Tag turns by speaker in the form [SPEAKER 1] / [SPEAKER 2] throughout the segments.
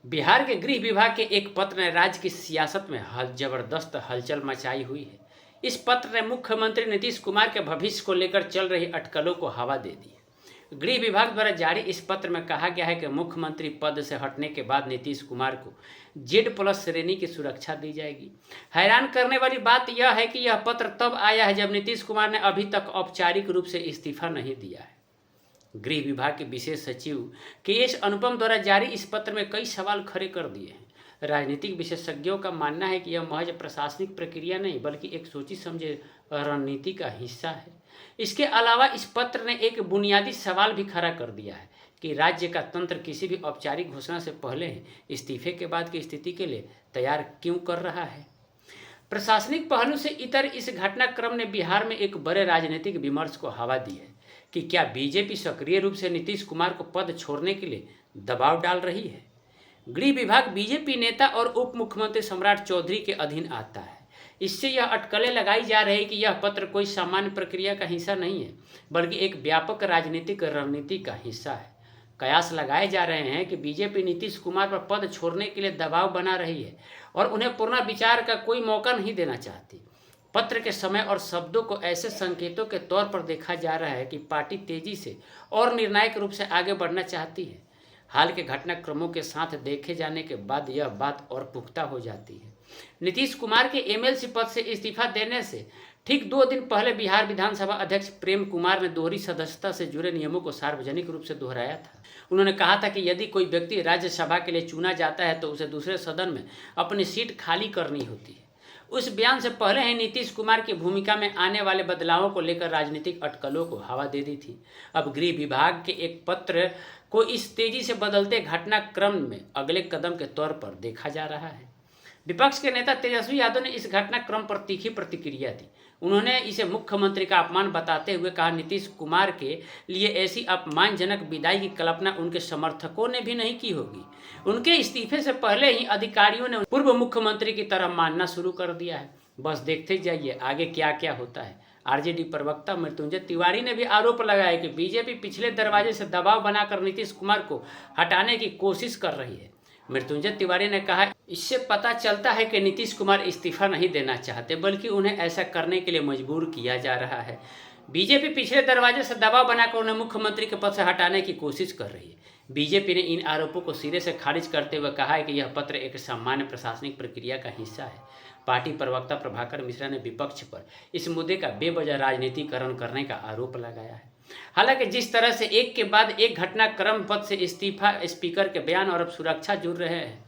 [SPEAKER 1] बिहार के गृह विभाग के एक पत्र ने राज्य की सियासत में जबरदस्त हलचल मचाई हुई है। इस पत्र ने मुख्यमंत्री नीतीश कुमार के भविष्य को लेकर चल रही अटकलों को हवा दे दी है। गृह विभाग द्वारा जारी इस पत्र में कहा गया है कि मुख्यमंत्री पद से हटने के बाद नीतीश कुमार को Z+ श्रेणी की सुरक्षा दी जाएगी। हैरान करने वाली बात यह है कि यह पत्र तब आया है जब नीतीश कुमार ने अभी तक औपचारिक रूप से इस्तीफा नहीं दिया है। गृह विभाग के विशेष सचिव के.एस. अनुपम द्वारा जारी इस पत्र में कई सवाल खड़े कर दिए हैं। राजनीतिक विशेषज्ञों का मानना है कि यह महज प्रशासनिक प्रक्रिया नहीं बल्कि एक सोची समझे रणनीति का हिस्सा है। इसके अलावा इस पत्र ने एक बुनियादी सवाल भी खड़ा कर दिया है कि राज्य का तंत्र किसी भी औपचारिक घोषणा से पहले ही इस्तीफे के बाद की स्थिति के लिए तैयार क्यों कर रहा है। प्रशासनिक पहलू से इतर इस घटनाक्रम ने बिहार में एक बड़े राजनीतिक विमर्श को हवा दी है कि क्या बीजेपी सक्रिय रूप से नीतीश कुमार को पद छोड़ने के लिए दबाव डाल रही है। गृह विभाग बीजेपी नेता और उप मुख्यमंत्री सम्राट चौधरी के अधीन आता है। इससे यह अटकलें लगाई जा रही है कि यह पत्र कोई सामान्य प्रक्रिया का हिस्सा नहीं है बल्कि एक व्यापक राजनीतिक रणनीति का हिस्सा है। कयास लगाए जा रहे हैं कि बीजेपी नीतीश कुमार पर पद छोड़ने के लिए दबाव बना रही है और उन्हें पुनर्विचार का कोई मौका नहीं देना चाहती। पत्र के समय और शब्दों को ऐसे संकेतों के तौर पर देखा जा रहा है कि पार्टी तेजी से और निर्णायक रूप से आगे बढ़ना चाहती है। हाल के घटनाक्रमों के साथ देखे जाने के बाद यह बात और पुख्ता हो जाती है। नीतीश कुमार के MLC पद से इस्तीफा देने से ठीक 2 दिन पहले बिहार विधानसभा अध्यक्ष प्रेम कुमार ने दोहरी सदस्यता से जुड़े नियमों को सार्वजनिक रूप से दोहराया था। उन्होंने कहा था कि यदि कोई व्यक्ति राज्यसभा के लिए चुना जाता है तो उसे दूसरे सदन में अपनी सीट खाली करनी होती है। उस बयान से पहले ही नीतीश कुमार की भूमिका में आने वाले बदलावों को लेकर राजनीतिक अटकलों को हवा दे दी थी। अब गृह विभाग के एक पत्र को इस तेजी से बदलते घटनाक्रम में अगले कदम के तौर पर देखा जा रहा है। विपक्ष के नेता तेजस्वी यादव ने इस घटनाक्रम पर तीखी प्रतिक्रिया दी। उन्होंने इसे मुख्यमंत्री का अपमान बताते हुए कहा, नीतीश कुमार के लिए ऐसी अपमानजनक विदाई की कल्पना उनके समर्थकों ने भी नहीं की होगी। उनके इस्तीफे से पहले ही अधिकारियों ने पूर्व मुख्यमंत्री की तरह मानना शुरू कर दिया है। बस देखते जाइए आगे क्या क्या होता है। आरजेडी प्रवक्ता मृत्युंजय तिवारी ने भी आरोप लगाया कि बीजेपी पिछले दरवाजे से दबाव बनाकर नीतीश कुमार को हटाने की कोशिश कर रही है। मृत्युंजय तिवारी ने कहा, इससे पता चलता है कि नीतीश कुमार इस्तीफा नहीं देना चाहते बल्कि उन्हें ऐसा करने के लिए मजबूर किया जा रहा है। बीजेपी पिछले दरवाजे से दबाव बनाकर उन्हें मुख्यमंत्री के पद से हटाने की कोशिश कर रही है। बीजेपी ने इन आरोपों को सिरे से खारिज करते हुए कहा है कि यह पत्र एक सामान्य प्रशासनिक प्रक्रिया का हिस्सा है। पार्टी प्रवक्ता प्रभाकर मिश्रा ने विपक्ष पर इस मुद्दे का बेवजह राजनीतिकरण करने का आरोप लगाया है। हालांकि जिस तरह से एक के बाद एक घटनाक्रम पद से इस्तीफा, स्पीकर के बयान और अब सुरक्षा जुड़ रहे हैं,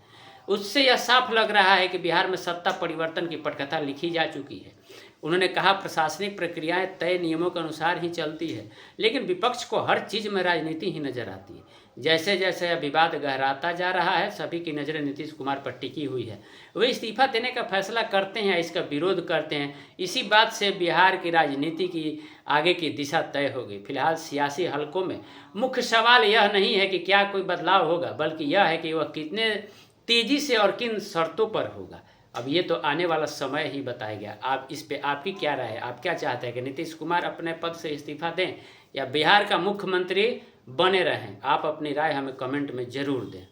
[SPEAKER 1] उससे यह साफ लग रहा है कि बिहार में सत्ता परिवर्तन की पटकथा लिखी जा चुकी है। उन्होंने कहा, प्रशासनिक प्रक्रियाएं तय नियमों के अनुसार ही चलती है लेकिन विपक्ष को हर चीज़ में राजनीति ही नजर आती है। जैसे जैसे यह विवाद गहराता जा रहा है सभी की नज़रें नीतीश कुमार पर टिकी हुई है। वे इस्तीफा देने का फैसला करते हैं, इसका विरोध करते हैं। इसी बात से बिहार की राजनीति की आगे की दिशा तय होगी। फिलहाल सियासी हलकों में मुख्य सवाल यह नहीं है कि क्या कोई बदलाव होगा बल्कि यह है कि वह कितने तेजी से और किन शर्तों पर होगा। अब ये तो आने वाला समय ही बताएगा। आप इस पे आपकी क्या राय है? आप क्या चाहते हैं कि नीतीश कुमार अपने पद से इस्तीफा दें या बिहार का मुख्यमंत्री बने रहें? आप अपनी राय हमें कमेंट में ज़रूर दें।